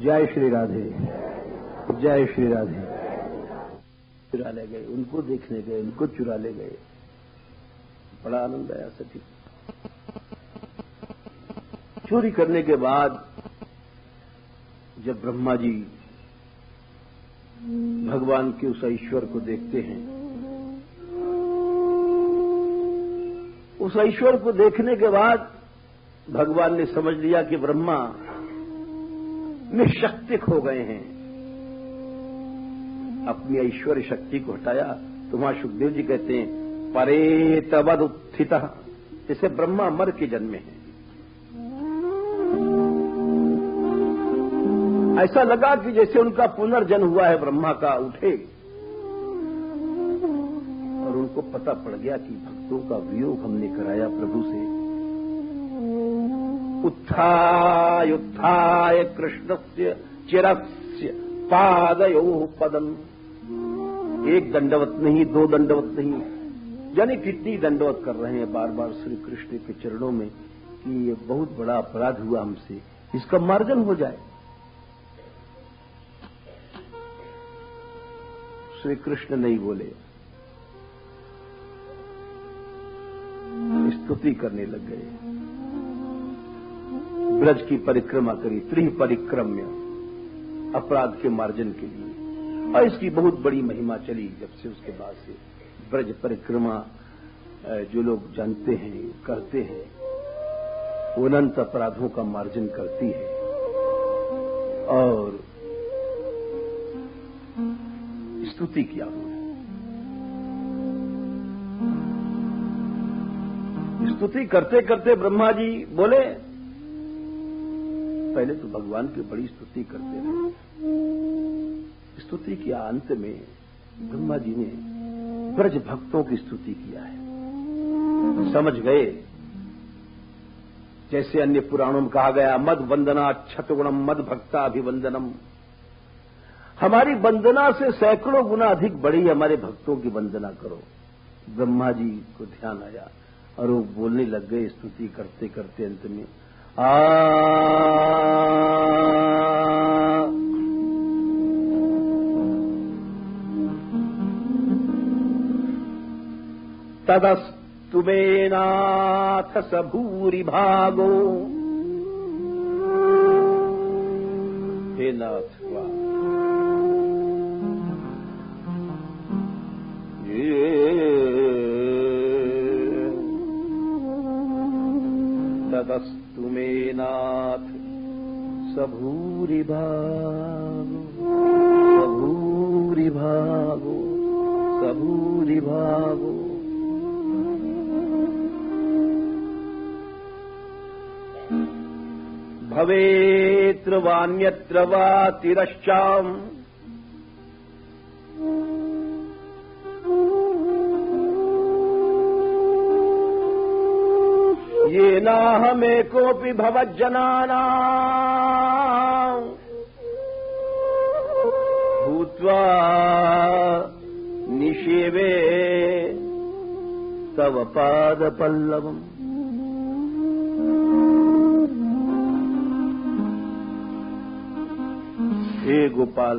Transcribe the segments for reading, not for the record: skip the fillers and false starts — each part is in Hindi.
जय श्री राधे, जय श्री राधे। चुरा ले गए, उनको देखने गए, उनको चुरा ले गए। बड़ा आनंद आया सखी। चोरी करने के बाद जब ब्रह्मा जी भगवान के उस ईश्वर को देखते हैं, उस ईश्वर को देखने के बाद भगवान ने समझ लिया कि ब्रह्मा निशक्तिक हो गए हैं। अपनी ऐश्वर्य शक्ति को हटाया। तो वहां सुखदेव जी कहते हैं परेतवद उत्थितः, जैसे ब्रह्मा मर के जन्मे हैं। ऐसा लगा कि जैसे उनका पुनर्जन्म हुआ है ब्रह्मा का, उठे और उनको पता पड़ गया कि भक्तों का वियोग हमने कराया प्रभु से। उत्थाय उत्थाय कृष्णस्य चिरस्य पादयोः पदम। एक दंडवत नहीं, दो दंडवत नहीं, यानी कितनी दंडवत कर रहे हैं बार बार श्री कृष्ण के चरणों में कि ये बहुत बड़ा अपराध हुआ हमसे, इसका मार्जन हो जाए। श्री कृष्ण नहीं बोले, स्तुति करने लग गए। ब्रज की परिक्रमा करी, त्रिपरिक्रम्य, अपराध के मार्जन के लिए। और इसकी बहुत बड़ी महिमा चली जब से, उसके बाद से ब्रज परिक्रमा जो लोग जानते हैं, कहते हैं, वो अनंत अपराधों का मार्जन करती है। और स्तुति किया उन्होंने। स्तुति करते करते ब्रह्मा जी बोले, पहले तो भगवान की बड़ी स्तुति करते रहे। स्तुति के अंत में ब्रह्मा जी ने ब्रज भक्तों की स्तुति किया है। समझ गए, जैसे अन्य पुराणों में कहा गया, मद वंदना क्षतगुणम मद भक्ता अभिवंदनम। हमारी वंदना से सैकड़ों गुना अधिक बड़ी हमारे भक्तों की वंदना करो। ब्रह्मा जी को ध्यान आया और वो बोलने लग गए स्तुति करते करते अंत में, तदस्तु मे नाथ स भूरि भागो। हे नाथ, तदस्तु मे नाथ स भूरि भागो, स भूरि भागो, स भूरि भागो। भवेत्र वान्यत्र वा तिरश्चाम् येनाहमेकोऽपि भवज्जनानां भूत्वा निषेवे तव पादपल्लवम्। हे गोपाल,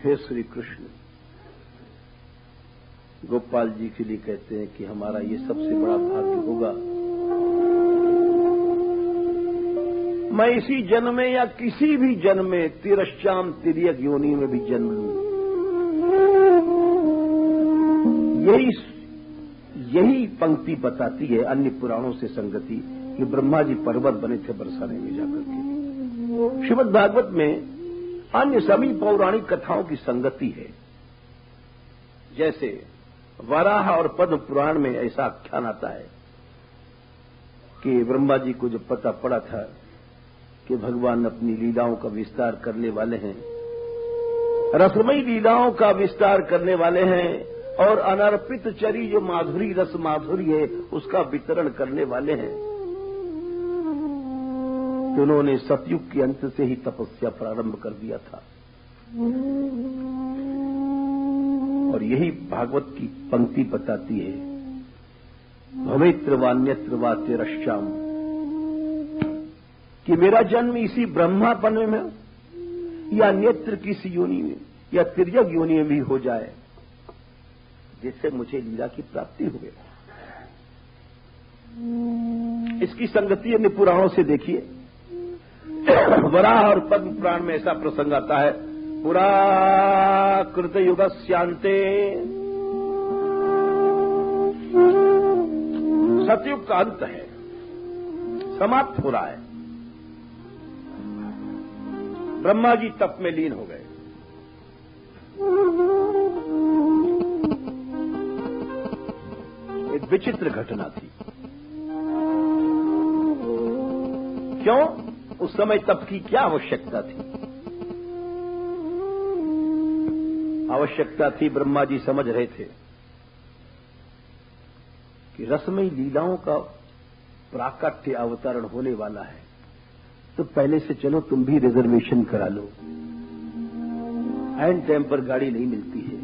हे श्री कृष्ण। गोपाल जी के लिए कहते हैं कि हमारा ये सबसे बड़ा भाग्य होगा, मैं इसी जन्म में या किसी भी जन्म में तिरश्चाम तिर्यक योनि में भी जन्म लूं। यही पंक्ति बताती है अन्य पुराणों से संगति कि ब्रह्मा जी पर्वत बने थे बरसाने में जाकर के। श्रीमद् भागवत में अन्य सभी पौराणिक कथाओं की संगति है। जैसे वराह और पद्म पुराण में ऐसा आख्यान आता है कि ब्रह्मा जी को जब पता पड़ा था कि भगवान अपनी लीलाओं का विस्तार करने वाले हैं, रसमयी लीलाओं का विस्तार करने वाले हैं और अनर्पित चरी जो माधुरी रस माधुरी है उसका वितरण करने वाले हैं, तो उन्होंने सतयुग के अंत से ही तपस्या प्रारंभ कर दिया था। और यही भागवत की पंक्ति बताती है, भवेत्र वान्यत्र वा तिरश्चाम कि मेरा जन्म इसी ब्रह्मापन में हो या अन्यत्र किसी योनि में या तिर्यक योनि में भी हो जाए, जिससे मुझे लीला की प्राप्ति हो गई। इसकी संगति अन्य पुराणों से देखिए। वराह और पद्म पुराण में ऐसा प्रसंग आता है, पुरा कृत युगस्यांते, सतयुग का अंत है, समाप्त हो रहा है। ब्रह्मा जी तप में लीन हो गए। एक विचित्र घटना थी। क्यों? उस समय तप की क्या आवश्यकता थी? आवश्यकता थी, ब्रह्मा जी समझ रहे थे कि रसमयी लीलाओं का प्राकट्य अवतरण होने वाला है, तो पहले से चलो तुम भी रिजर्वेशन करा लो। एंड टाइम पर गाड़ी नहीं मिलती है,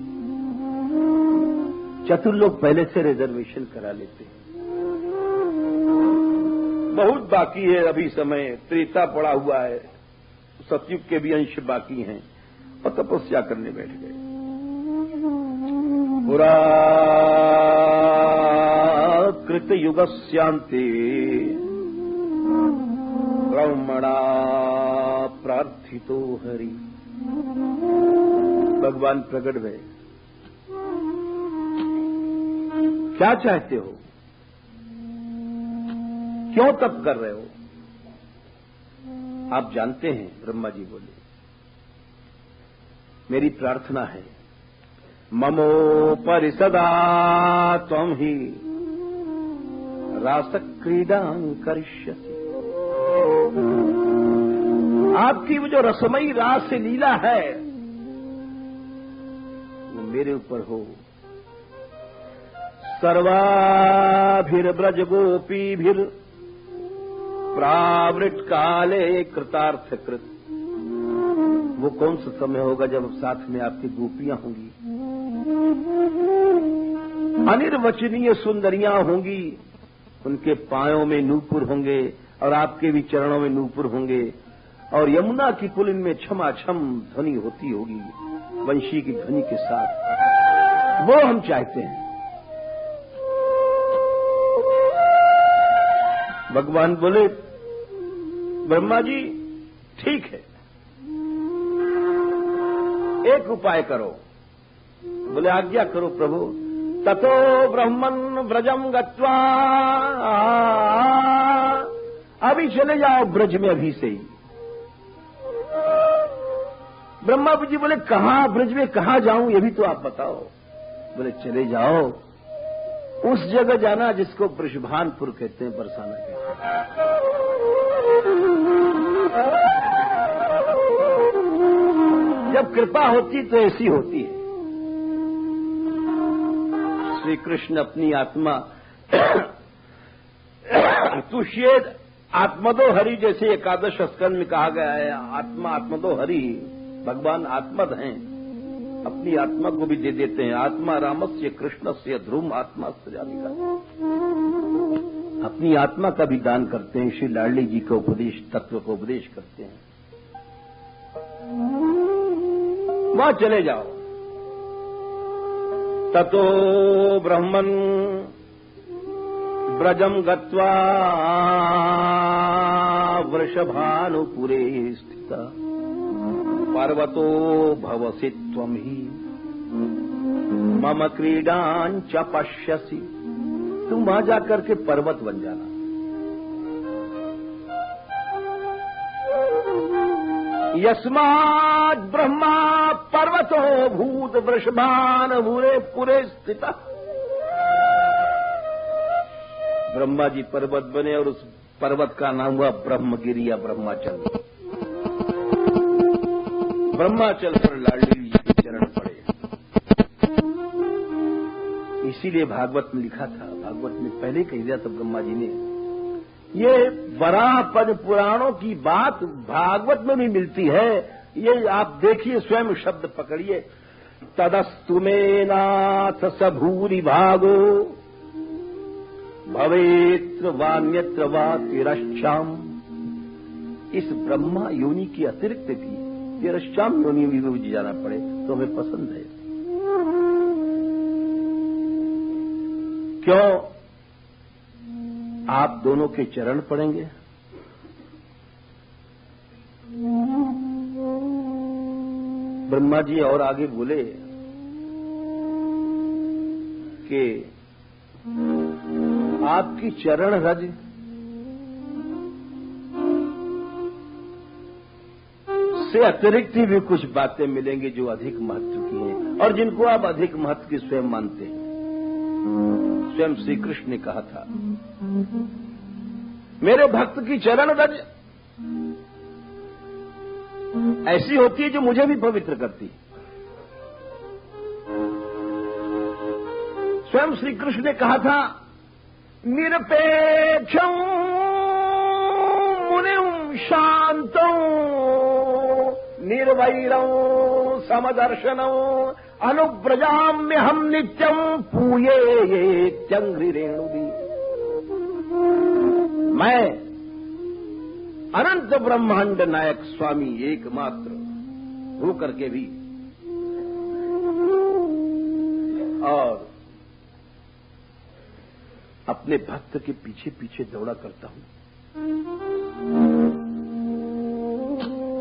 चतुर लोग पहले से रिजर्वेशन करा लेते हैं। बहुत बाकी है अभी समय, त्रेता पड़ा हुआ है, सतयुग के भी अंश बाकी हैं, और तपस्या करने बैठ गए। पुरा कृत युगस्यांते ब्रह्मणा प्रार्थितो हरि। भगवान प्रकट हुए। क्या चाहते हो? क्यों तप कर रहे हो? आप जानते हैं, ब्रह्मा जी बोले, मेरी प्रार्थना है, ममोपरि सदा त्वं हि रासक्रीडां करिष्यसि। आपकी वो जो रसमयी रास से लीला है वो मेरे ऊपर हो। सर्वाभिर्ब्रज गोपीभिर प्रावृत काले कृतार्थकृत। वो कौन सा समय होगा जब साथ में आपकी गोपियां होंगी, अनिर्वचनीय सुंदरियां होंगी, उनके पायों में नूपुर होंगे और आपके भी चरणों में नूपुर होंगे, और यमुना की पुलिन में छमाछम ध्वनि होती होगी वंशी की ध्वनि के साथ। वो हम चाहते हैं। भगवान बोले, ब्रह्मा जी ठीक है, एक उपाय करो। बोले आज्ञा करो प्रभु। ततो ब्रह्मन् व्रजम गत्वा, अभी चले जाओ ब्रज में, अभी से ही। ब्रह्मा जी बोले कहां, ब्रज में कहां जाऊं, ये भी तो आप बताओ। बोले चले जाओ उस जगह जाना जिसको वृषभानपुर कहते हैं, बरसाना कहते हैं। जब कृपा होती तो ऐसी होती है। श्री कृष्ण अपनी आत्मा तुष्येद आत्मदो हरि, जैसे एकादश स्कंद में कहा गया है, आत्मा आत्मदो हरि, भगवान आत्मद हैं, अपनी आत्मा को भी दे देते हैं। आत्मा रामस्य कृष्णस्य ध्रुव आत्मा सजानिका, अपनी आत्मा का भी दान करते हैं। श्री लाडली जी का उपदेश, तत्व को उपदेश करते हैं। वहां चले जाओ। ततो ब्रह्मन् ब्रजम गत्वा वृषभानुपुरे स्थिता पर्वतो भवसि त्वं हि मम क्रीडां च पश्यसि। तुम वहां जाकर के पर्वत बन जाना। यस्माद् ब्रह्मा पर्वतो भूत वृषभानुपुरे पुरे स्थिता। ब्रह्मा जी पर्वत बने और उस पर्वत का नाम हुआ ब्रह्मगिरी या ब्रह्माचल। ब्रह्माचल पर लाडली जी के चरण पड़े। इसीलिए भागवत में लिखा था, भागवत में पहले कह दिया था ब्रह्मा जी ने, ये वराह पद पुराणों की बात भागवत में भी मिलती है। ये आप देखिए, स्वयं शब्द पकड़िए। तदस्तु मे नाथ स भूरि भागो भवेत्र वान्यत्र वा तिरश्चाम इस ब्रह्मा योनि की अतिरिक्त भी 13 योनि में भी जाना पड़े तो हमें पसंद है। क्यों? आप दोनों के चरण पड़ेंगे, ब्रह्मा जी और आगे बोले कि आपकी चरण रज से अतिरिक्त भी कुछ बातें मिलेंगी जो अधिक महत्व की हैं और जिनको आप अधिक महत्व की स्वयं मानते हैं। स्वयं श्री कृष्ण ने कहा था, मेरे भक्त की चरण रज ऐसी होती है जो मुझे भी पवित्र करती है। स्वयं श्री कृष्ण ने कहा था, निरपेक्षं मुनिं शांतं निर्वैरं समदर्शनं अनुव्रजाम्यहं नित्यं पूयेत्यंघ्रिरेणुभिः। मैं अनंत ब्रह्मांड नायक स्वामी एकमात्र होकर के भी और अपने भक्त के पीछे पीछे दौड़ा करता हूं।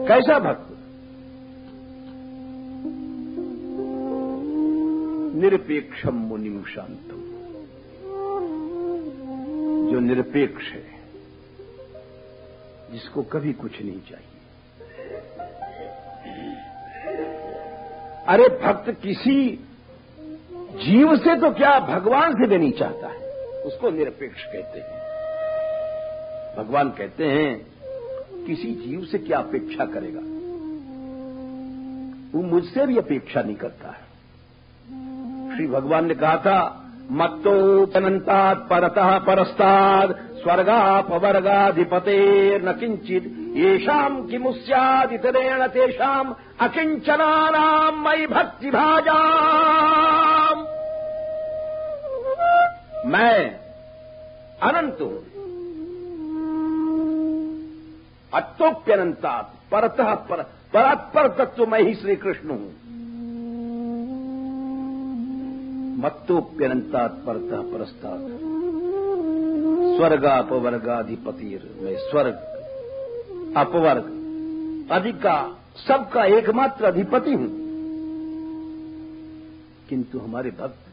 कैसा भक्त? निरपेक्षम मुनिम शांतम, जो निरपेक्ष है, जिसको कभी कुछ नहीं चाहिए। अरे भक्त किसी जीव से तो क्या, भगवान से भी नहीं चाहता है, उसको निरपेक्ष कहते हैं। भगवान कहते हैं किसी जीव से क्या अपेक्षा करेगा, वो मुझसे भी अपेक्षा नहीं करता है। श्री भगवान ने कहा था, मत्तोऽनन्तात् परतः परस्ताद् स्वर्गापवर्गाधिपतेर्न किंचित् येषाम् किमुस्यादितरेण तेषाम् अकिंचनानाम् मयि भक्तिभाजाम्। मैं अनंत हूं, अत्तोप्यनंतात् परतः परात्पर तत्व मैं ही श्री कृष्ण हूं। मत्तोप्यनंतात् परतः परस्तात् स्वर्गापवर्गाधिपतिर, मैं स्वर्ग अपवर्ग आदि का सबका एकमात्र अधिपति हूं। किंतु हमारे भक्त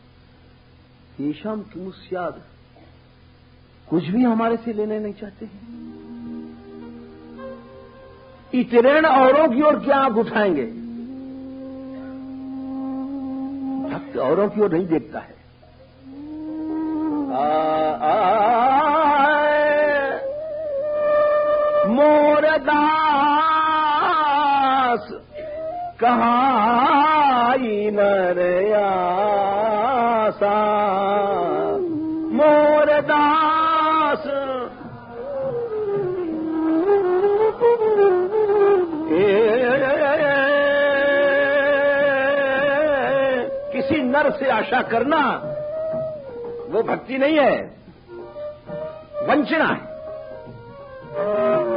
येषाम् किमुस्याद्, कुछ भी हमारे से लेने नहीं चाहते हैं। इतरेण औरों की ओर क्या आंख उठाएंगे? भक्त औरों की ओर नहीं देखता है। मोर दास कहाई नर आसा, मोर दास किसी नर से आशा करना वो भक्ति नहीं है, वंचना है।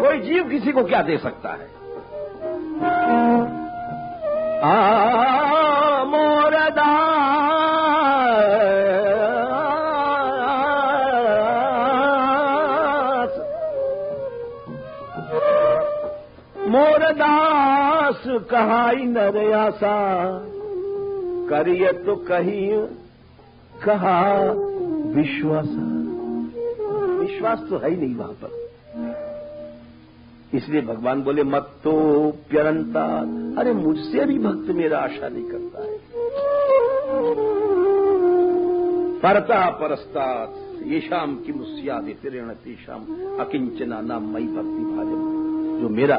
कोई जीव किसी को क्या दे सकता है? मोर दास, मोर दास कहाई नर आसा, करिए तो कही कहा विश्वास। विश्वास तो है ही नहीं वहां पर। इसलिए भगवान बोले मत्तोप्यनन्तात्, अरे मुझसे भी भक्त मेरा आशा नहीं करता है। परतः परस्तात् येषाम् किमुस्यादितरेण तेषाम् अकिंचनानाम् मयि भक्ति भाजम्, जो मेरा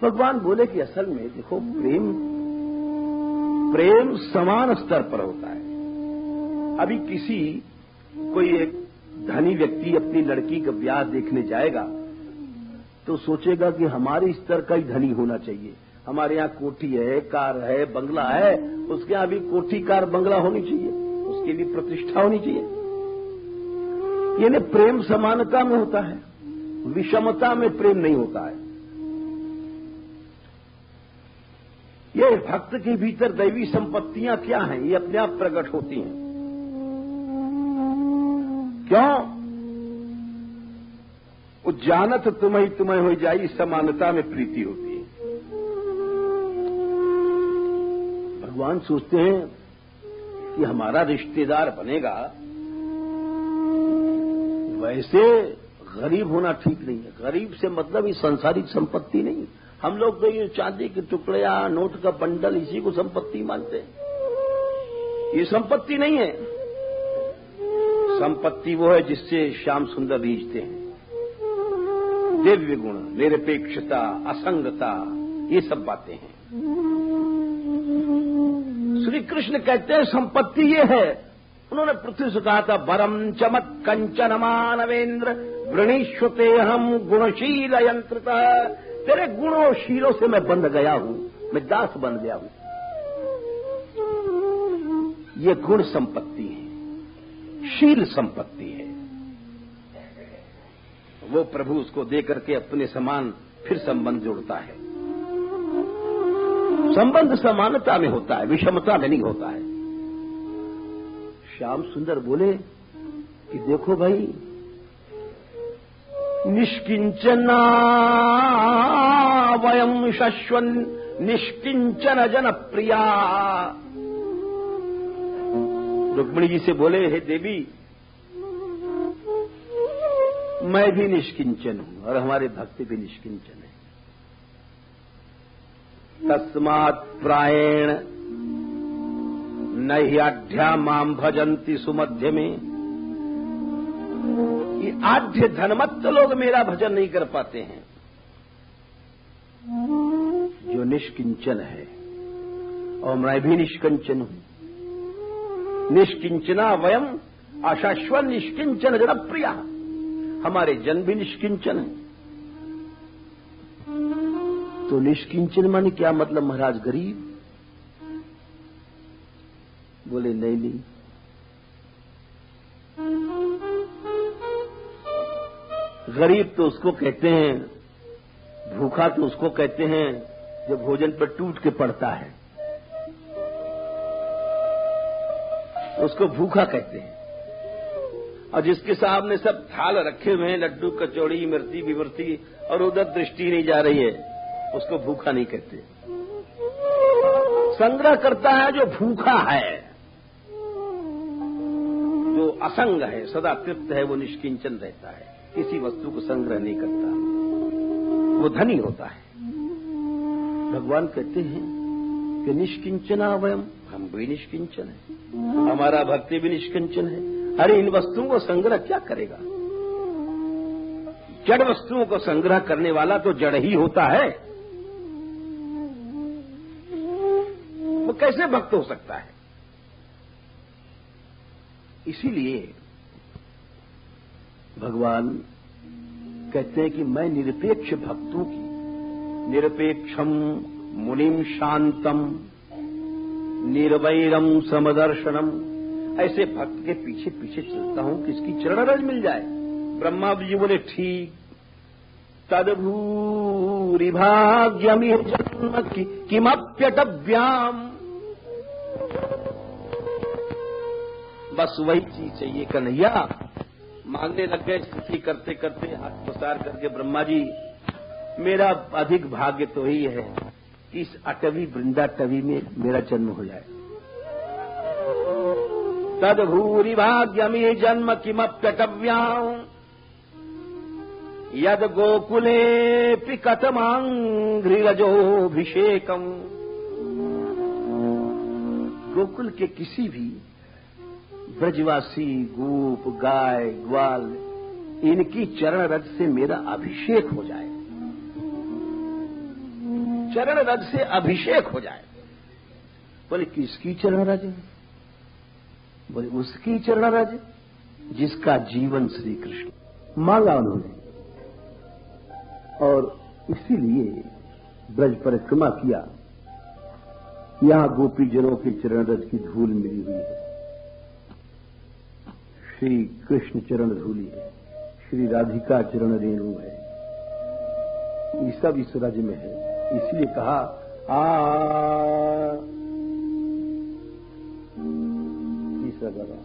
भगवान बोले कि असल में देखो, प्रेम समान स्तर पर होता है। अभी कोई एक धनी व्यक्ति अपनी लड़की का ब्याह देखने जाएगा तो सोचेगा कि हमारे स्तर का ही धनी होना चाहिए। हमारे यहाँ कोठी है, कार है, बंगला है, उसके यहाँ भी कोठी, कार, बंगला होनी चाहिए, उसके लिए प्रतिष्ठा होनी चाहिए। यानी प्रेम समानता में होता है। विषमता में प्रेम नहीं होता है। ये भक्त के भीतर दैवी संपत्तियां क्या हैं, ये अपने आप प्रकट होती हैं। क्यों? जानत तुम्हें हो जाई, समानता में प्रीति होती है। भगवान सोचते हैं कि हमारा रिश्तेदार बनेगा, वैसे गरीब होना ठीक नहीं है। गरीब से मतलब ये सांसारिक संपत्ति नहीं। हम लोग तो ये चांदी के टुकड़े या नोट का बंडल इसी को संपत्ति मानते हैं। ये संपत्ति नहीं है। संपत्ति वो है जिससे श्याम सुंदर रीझते हैं। दिव्य गुण, निरपेक्षता, असंगता, ये सब बातें हैं। श्री कृष्ण कहते हैं संपत्ति ये है। उन्होंने पृथ्वी से कहा था, वरम चमत कंचन मानवेंद्र वृणीश्वते हम गुणशील यंत्रता। तेरे गुणों शीलों से मैं बंध गया हूं, मैं दास बन गया हूं। ये गुण संपत्ति है, शील संपत्ति है। वो प्रभु उसको दे करके अपने समान फिर संबंध जोड़ता है। संबंध समानता में होता है, विषमता में नहीं होता है। श्याम सुंदर बोले कि देखो भाई, निष्किंचना वयम शश्वन निष्किंचन जन प्रिया। रुक्मिणी जी से बोले, हे देवी, मैं भी निष्किंचन हूं और हमारे भक्त भी निष्किंचन है। तस्मात् प्रायेण न ह्याढ्या माम भजन्ति सुमध्य में। ये आढ्य धनमत्त लोग मेरा भजन नहीं कर पाते हैं। जो निष्किंचन है, और मैं भी निष्किंचन हूं। निष्किंचना वयम अशाश्वन निष्किंचन जन प्रिया। हमारे जन भी निष्किंचन है। तो निष्किंचन माने क्या मतलब महाराज? गरीब? बोले नहीं। गरीब तो उसको कहते हैं, भूखा तो उसको कहते हैं जो भोजन पर टूट के पड़ता है, उसको भूखा कहते हैं। और जिसके सामने सब थाल रखे हुए हैं, लड्डू कचौड़ी मिर्ची विमर्ती, और उधर दृष्टि नहीं जा रही है, उसको भूखा नहीं कहते। संग्रह करता है जो भूखा है, जो असंग है, सदा तृप्त है, वो निष्किंचन रहता है, किसी वस्तु को संग्रह नहीं करता, वो धनी होता है। भगवान कहते हैं कि निष्किंचना वयम, हम भी निष्किंचन है, हमारा भक्ति भी निष्किंचन है। अरे इन वस्तुओं को संग्रह क्या करेगा? जड़ वस्तुओं को संग्रह करने वाला तो जड़ ही होता है, वो कैसे भक्त हो सकता है? इसीलिए भगवान कहते हैं कि मैं निरपेक्ष भक्तों की, निरपेक्षम मुनिम शांतम निर्वैरम समदर्शनम, ऐसे भक्त के पीछे पीछे चलता हूं कि इसकी चरण रज मिल जाए। ब्रह्मा जी बोले ठीक, तदभूरि भाग्यमिह जन्म किमप्यटव्याम। बस वही चीज चाहिए कन्हैया। मांगने लग गए, स्तुति करते करते हाथ पसार करके, ब्रह्मा जी मेरा अधिक भाग्य तो ही है कि इस अटवी वृंदा टवी में मेरा जन्म हो जाए। तद भूरि भाग्यमिह जन्म किमप्यटव्याम यद गोकुले कतमांघ्रिरजोभिषेकम। गोकुल के किसी भी ब्रजवासी, गोप, गाय, ग्वाल, इनकी चरण रज से मेरा अभिषेक हो जाए, चरण रज से अभिषेक हो जाए। बोले किसकी चरण रज? बोले उसकी चरण रज जिसका जीवन श्री कृष्ण। मांगा उन्होंने, और इसीलिए ब्रज परिक्रमा किया। यहां गोपीजनों के चरण रज की धूल मिली हुई है, श्री कृष्ण चरण धूली है, श्री राधिका चरण रेणु है, ये सब इस रज में है। इसलिए कहा तीसरा गला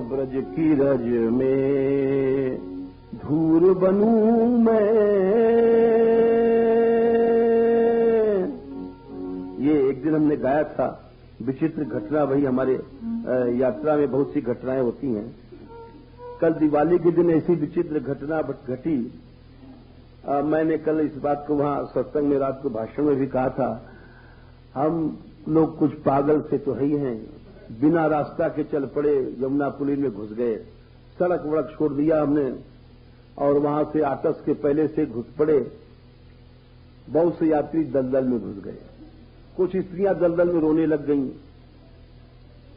ब्रज की रज में धूल बनूं मैं। ये एक दिन हमने गाया था, विचित्र घटना भाई हमारे यात्रा में बहुत सी घटनाएं होती हैं। कल दिवाली के दिन ऐसी विचित्र घटना घटी। मैंने कल इस बात को वहां सत्संग में रात को भाषण में भी कहा था। हम लोग कुछ पागल से तो है ही हैं, बिना रास्ता के चल पड़े, यमुना पुलिन में घुस गए, सड़क वड़क छोड़ दिया हमने और वहां से आटस के पहले से घुस पड़े। बहुत से यात्री दलदल में घुस गए, कुछ स्त्रियां दलदल में रोने लग गईं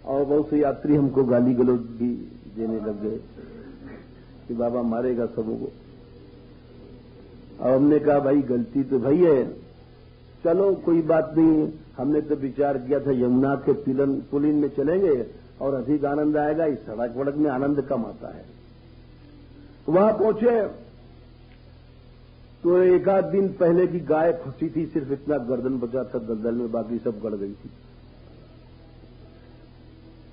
और बहुत से यात्री हमको गाली गलौज भी देने लग गए कि बाबा मारेगा सबको। और हमने कहा भाई गलती तो भाई है, चलो कोई बात नहीं। हमने तो विचार किया था यमुना के पुलिन में चलेंगे और अधिक आनंद आएगा, इस सड़क वड़क में आनंद कम आता है। वहां पहुंचे तो एक आध दिन पहले की गाय फंसी थी, सिर्फ इतना गर्दन बचा था दलदल में, बाकी सब गड़ गई थी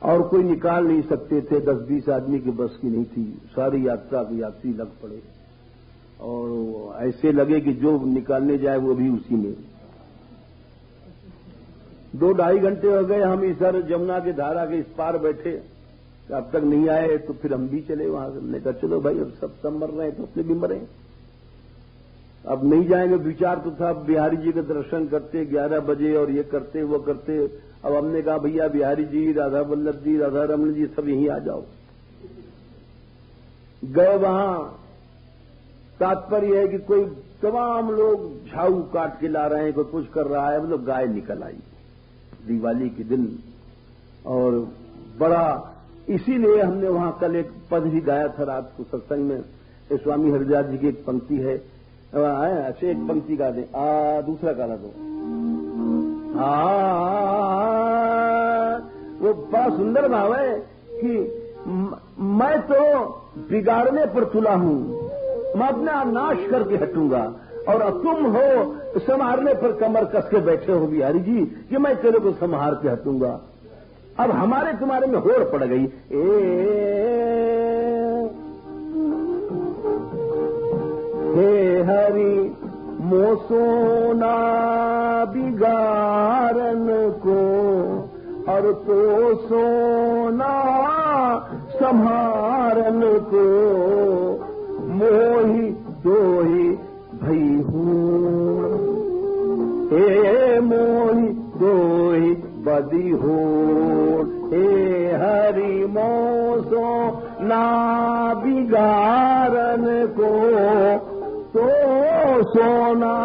और कोई निकाल नहीं सकते थे। 10-20 आदमी की बस की नहीं थी। सारी यात्रा के यात्री लग पड़े और ऐसे लगे कि जो निकालने जाए वो भी उसी में। 2-2.5 घंटे हो गए, हम इस जमुना के धारा के इस पार बैठे, अब तक नहीं आए। तो फिर हम भी चले वहां। हमने कहा चलो भाई अब सब मर रहे हैं तो अपने भी मरे, अब नहीं जाएंगे। विचार तो था बिहारी जी के दर्शन करते 11 बजे और ये करते वो करते। अब हमने कहा भैया बिहारी जी, राधा वल्लभ जी, राधा रमन जी सब यहीं आ जाओ। गए वहां, तात्पर्य है कि कोई तमाम लोग झाड़ू काट के ला रहे हैं, कोई कुछ कर रहा है। मतलब गाय निकल आई दिवाली के दिन और बड़ा, इसीलिए हमने वहां कल एक पद भी गाया था रात को सत्संग में। स्वामी हरिदास जी की एक पंक्ति है, अच्छा एक पंक्ति गा दे, दूसरा गाना दो। वो बड़ा सुंदर भाव है कि मैं तो बिगाड़ने पर तुला हूं, मैं अपना नाश करके हटूंगा और तुम हो संहारने पर कमर कस के बैठे हो बिहारी जी कि मैं तेरे को संहार के हटूंगा। अब हमारे तुम्हारे में होड़ पड़ गई। हे हरि मो सोना बिगारन को और तो सोना संहारन को, मोही दोही भई हूँ, हे मोही दोही बदी हो। हे हरि मोसो ना बिगारन को तो सोना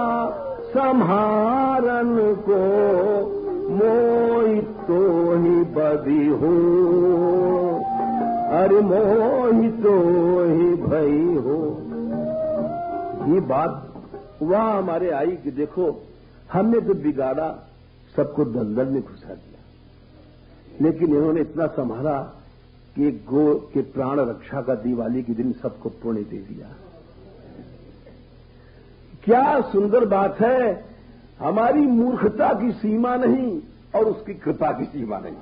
संहारन को, मोही तो ही बदी हो, अरे मोही तो ही भई हो। ये बात वहां हमारे आई कि देखो हमने तो बिगाड़ा, सबको दलदल में घुसा दिया, लेकिन इन्होंने इतना संभाला कि गो के प्राण रक्षा का दिवाली के दिन सबको पुण्य दे दिया। क्या सुंदर बात है। हमारी मूर्खता की सीमा नहीं और उसकी कृपा की सीमा नहीं।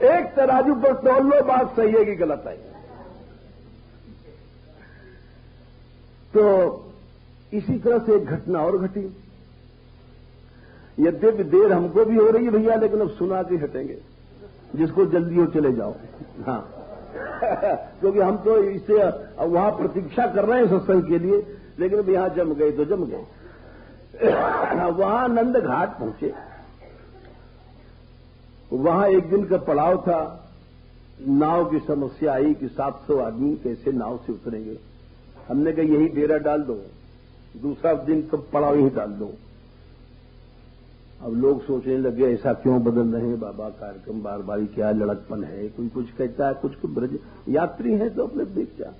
एक तराजू पर तोल लो, बात सही है कि गलत है। तो इसी तरह से एक घटना और घटी। यद्यपि देर हमको भी हो रही है भैया, लेकिन अब सुना के हटेंगे। जिसको जल्दी हो चले जाओ। हाँ क्योंकि हम तो इससे वहां प्रतीक्षा कर रहे हैं सत्संग के लिए, लेकिन अब यहां जम गए तो जम गए। वहां नंद घाट पहुंचे। वहां एक दिन का पड़ाव था। नाव की समस्या आई कि 700 आदमी कैसे नाव से उतरेंगे। हमने कहा यही डेरा डाल दो, दूसरा दिन तो पड़ाव ही डाल दो। अब लोग सोचने लगे ऐसा क्यों बदल रहे हैं बाबा कार्यक्रम, बार बार क्या लड़कपन है, कोई कुछ कहता है, कुछ ब्रज यात्री है तो अपने देख जा।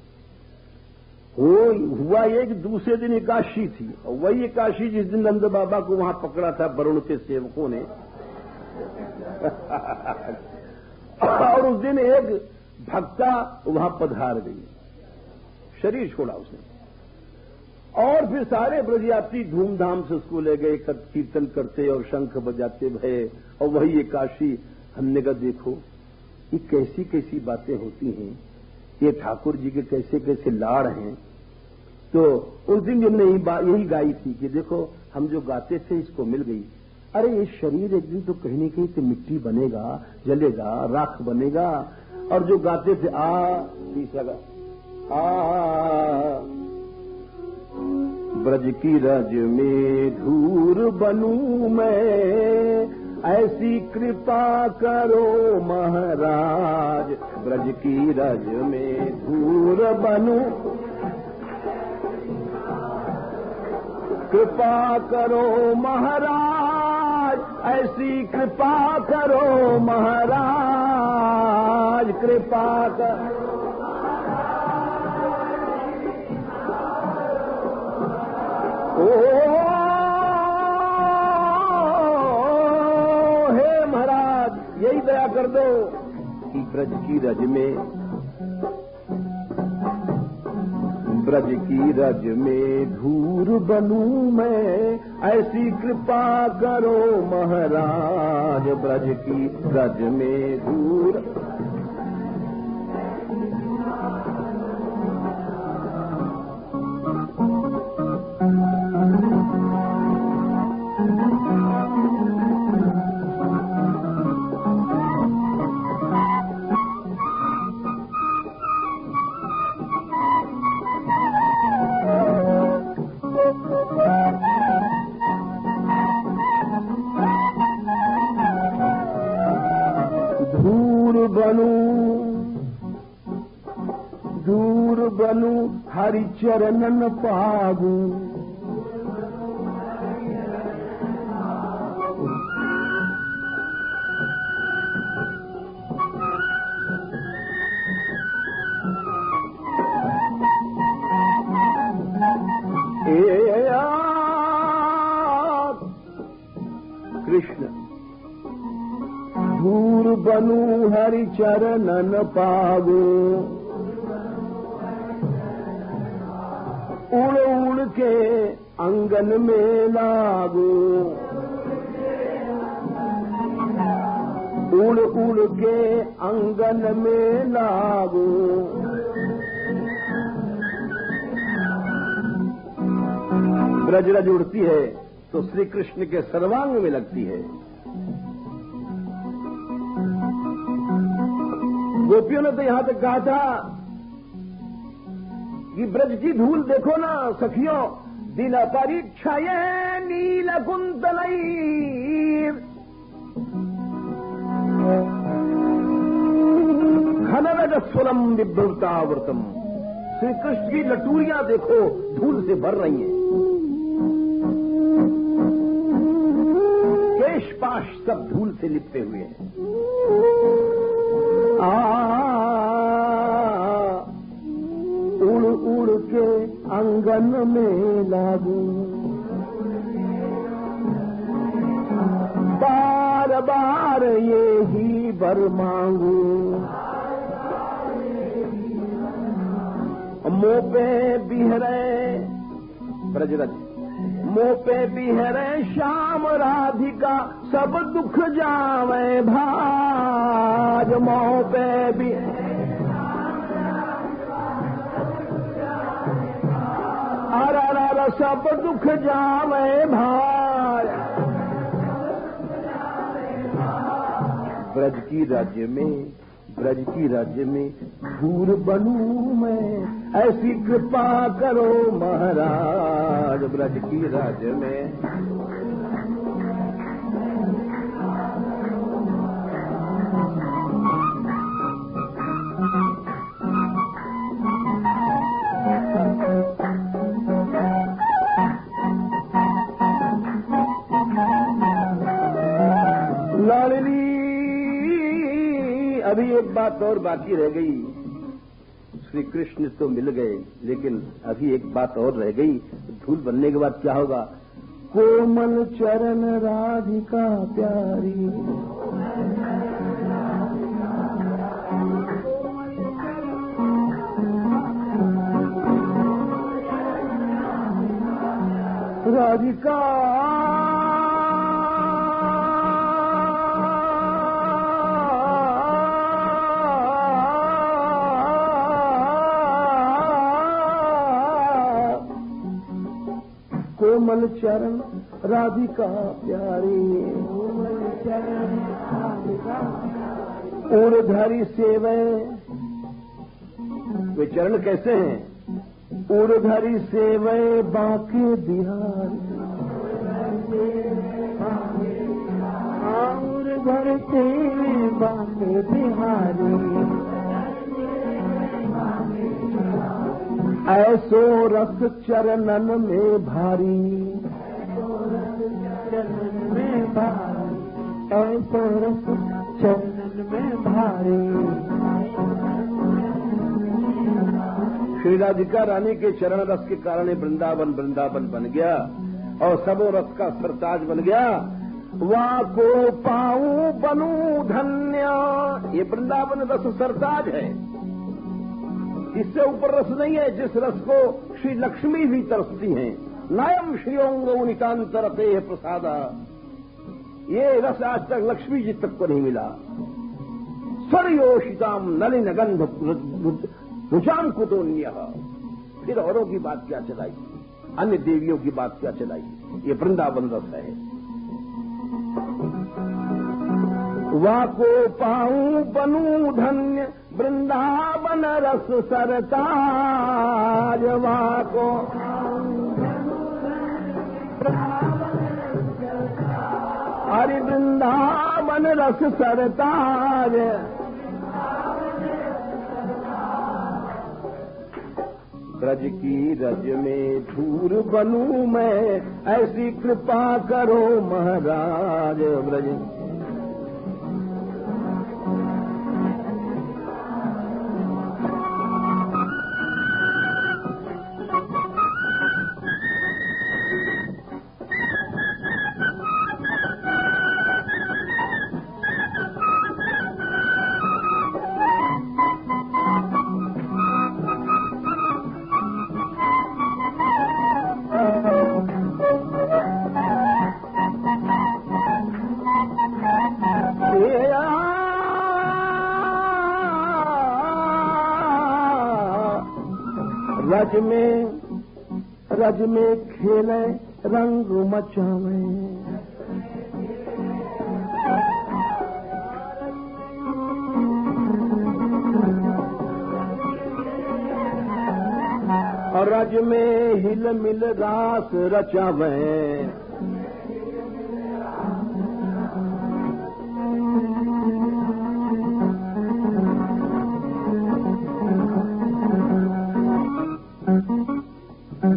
हुआ एक दूसरे दिन एकादशी थी, और वही एकादशी जिस दिन नंद बाबा को वहां पकड़ा था वरुण के सेवकों ने और उस दिन एक भक्ता वहां पधार गई, शरीर छोड़ा उसने। और फिर सारे ब्रजयात्री धूमधाम से उसको ले गए, कीर्तन करते और शंख बजाते भये, और वही एकादशी। हमने कहा देखो ये कैसी कैसी बातें होती हैं, ये ठाकुर जी के कैसे कैसे लाड़ हैं। तो उस दिन हमने यही गाई थी कि देखो हम जो गाते थे इसको मिल गई। अरे ये शरीर एक दिन तो कहीं न कहीं तो मिट्टी बनेगा, जलेगा, राख बनेगा। और जो गाते थे तीसरा ब्रज की रज में धूर बनूं मैं, ऐसी कृपा करो महाराज। ब्रज की रज में धूर बनूं, कृपा करो महाराज, ऐसी कृपा करो महाराज, कृपा करो। हे महाराज यही दया कर दो कि ब्रज की रज में, ब्रज की रज में धूर बनूं मैं, ऐसी कृपा करो महाराज। ब्रज की रज में धूर, दूर बनूं हरि चरणन पागूं। कृष्ण दूर बनूं हरि चरणन पागूं, उड़ उड़ के अंगन में लागूं, उड़ उड़ के अंगन में लागूं। ब्रजरज उड़ती है तो श्री कृष्ण के सर्वांग में लगती है। गोपियों ने तो यहां तक कहा था कि ब्रज की धूल देखो ना सखियों, दिन परीक्षाए नील कुंतलई, खनरजस्वलम विभ्रतावृतम। श्री कृष्ण की लटूरियां देखो धूल से भर रही हैं, केश पाश सब धूल से लिपटे हुए हैं। उड़ उड़ के अंगन में लागूं, बार बार ये ही वर मांगूं। मोह पे बिहरे ब्रजरज, मोह पे बिहरे श्याम राधिका, सब दुख जावे भाज। मोह पे भी अर सब दुख जावे भाज। ब्रज की राज्य में धूर बनूं मैं, ऐसी कृपा करो महाराज ब्रज की राज्य में। लाडली अभी एक बात और बाकी रह गई। श्री कृष्ण तो मिल गए, लेकिन अभी एक बात और रह गई। धूल बनने के बाद क्या होगा? कोमल चरण राधिका प्यारी, राधिका कोमल चरण राधिका प्यारी, उर्धरी सेवे। वे चरण कैसे हैं? उर्धरी सेवे बांके बिहारी, उर्धर सेवे बांके बिहारी, ऐसो रस चरणन में भारी, ऐसो रस चरणन में भारी। श्री राधिका रानी के चरण रस के कारण वृंदावन बन गया और सबो रस का सरताज बन गया। वहां को पाऊं बनूं धन्य, ये वृंदावन रस सरताज है। इससे ऊपर रस नहीं है, जिस रस को श्री लक्ष्मी भी तरसती हैं। नायम श्रीओंगो नितांत रते प्रसादा, ये रस आज तक लक्ष्मी जी तक को नहीं मिला। स्वर्योषिताम नलिन गंध रुचाम कुतोन्य, फिर औरों की बात क्या चलाई, अन्य देवियों की बात क्या चलाई? ये वृंदावन रस है। वाको पाऊं बनूं धन्य वृंदावन रस सरताज, वाको हरि वृंदावन रस सरताज। ब्रज की रज में धूर बनूं मैं, ऐसी कृपा करो महाराज ब्रज। रज में खेले रंग मचावे, और रज में हिल मिल रास रचावे।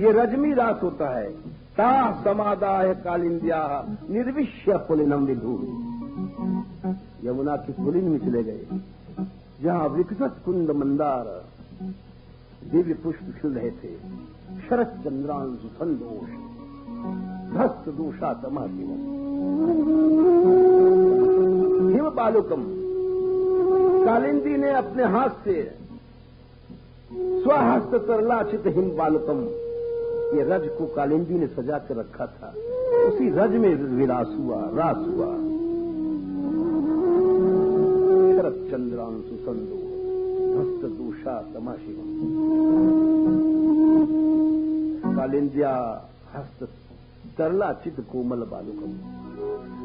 ये रजमी रास होता है। ता समादाय कालिंद्या निर्विश्य पुलिनम विधु, यमुना की पुलिन में चले गए, जहां विकसित कुंद मंदार दिव्य पुष्प खिल रहे थे। शरद चंद्रांशु संदोष भस्त दोषा तमः हिम बालुकम, कालिंदी ने अपने हाथ से स्वहस्त तरलाचित हिम बालुकम, ये रज को कालिंदी ने सजा कर रखा था। उसी रज में विलास हुआ, रास हुआ। शरद चंद्रांशु संदो भस्त दोषा तमाशिवम, कालिंद्या हस्त तरला चित कोमल बालुकम।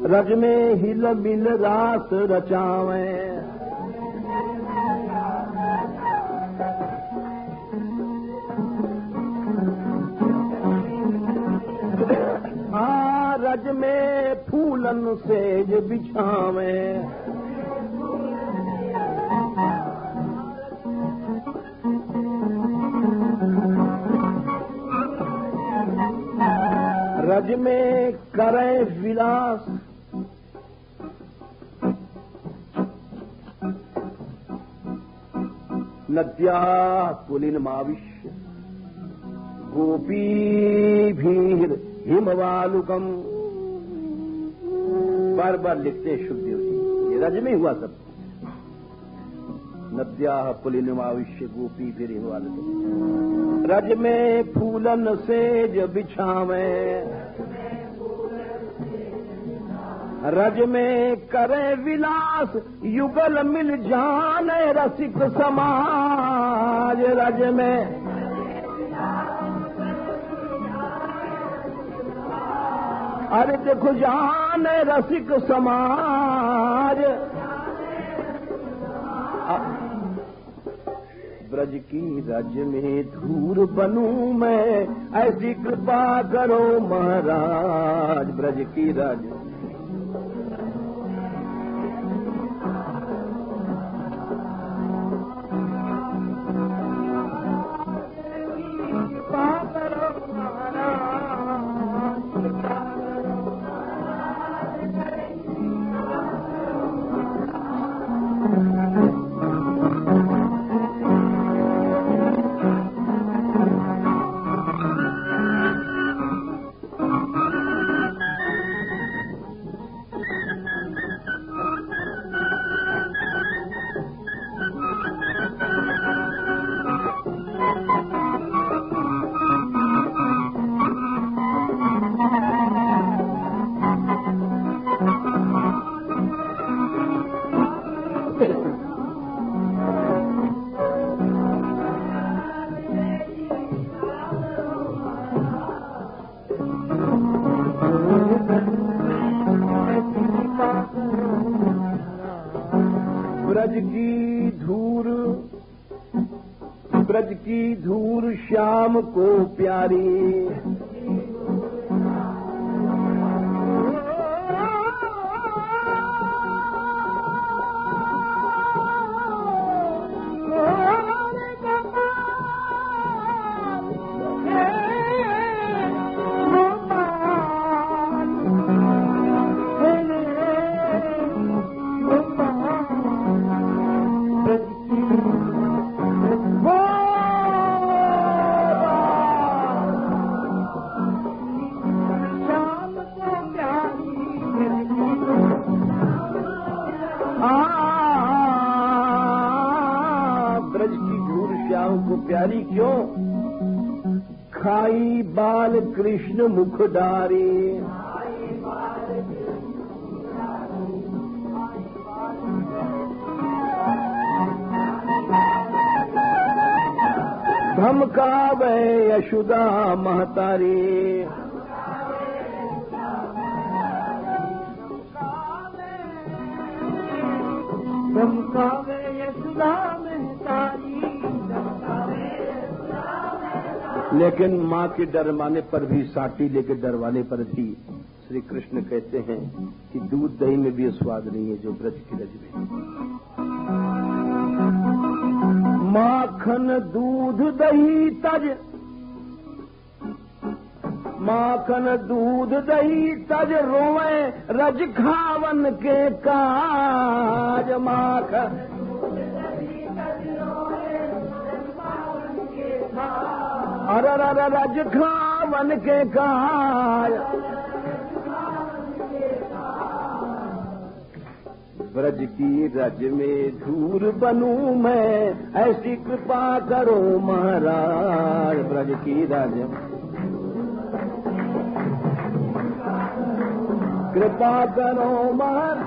रज में हिल मिल रास रचावे। रज में फूलन सेज बिछावे। रज में करे विलास, नद्या पुलिनमाविश्य गोपी भीर हिमवालुकम। बार बार लिखते हैं शुभदेव जी, ये रज में हुआ सब। नद्या पुलिनमाविश्य गोपी भीर हिमवालुकम। रज में फूलन सेज बिछावे। रज में करे विलास युगल मिल जाने रसिक समाज। रज में अरे देखो जाने रसिक समाज। ब्रज की रज में धूर बनूं मैं, ऐसी कृपा करो महाराज। ब्रज की रज ब्रज की धूर श्याम को प्यारी। प्यारी क्यों? खाई बाल कृष्ण मुखडारी। धमकावे यशोदा महतारी। धमकावे यशोदा महतारी। लेकिन मां के डरवाने पर भी, साटी लेके डरवाने पर भी श्री कृष्ण कहते हैं कि दूध दही में भी स्वाद नहीं है जो ब्रज की रज में। माखन दूध दही तज, माखन दूध दही तज रोए रज खावन के काज। माखन अरे रज खावन के काज। ब्रज की रज में धूर बनूं मैं, ऐसी कृपा करो महाराज। ब्रज की रज कृपा करो महाराज।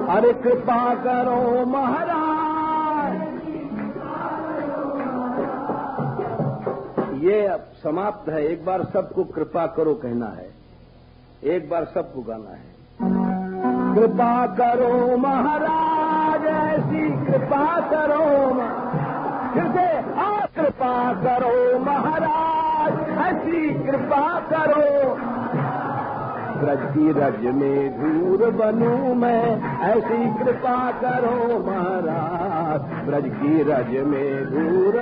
अरे कृपा करो महाराज। ये अब समाप्त है। एक बार सबको कृपा करो कहना है, एक बार सबको गाना है। कृपा करो महाराज, ऐसी कृपा करो, फिर से कृपा करो महाराज, ऐसी कृपा करो। ब्रज की रज में धूर बनूं मैं, ऐसी कृपा करो महाराज, ब्रज की रज में धूर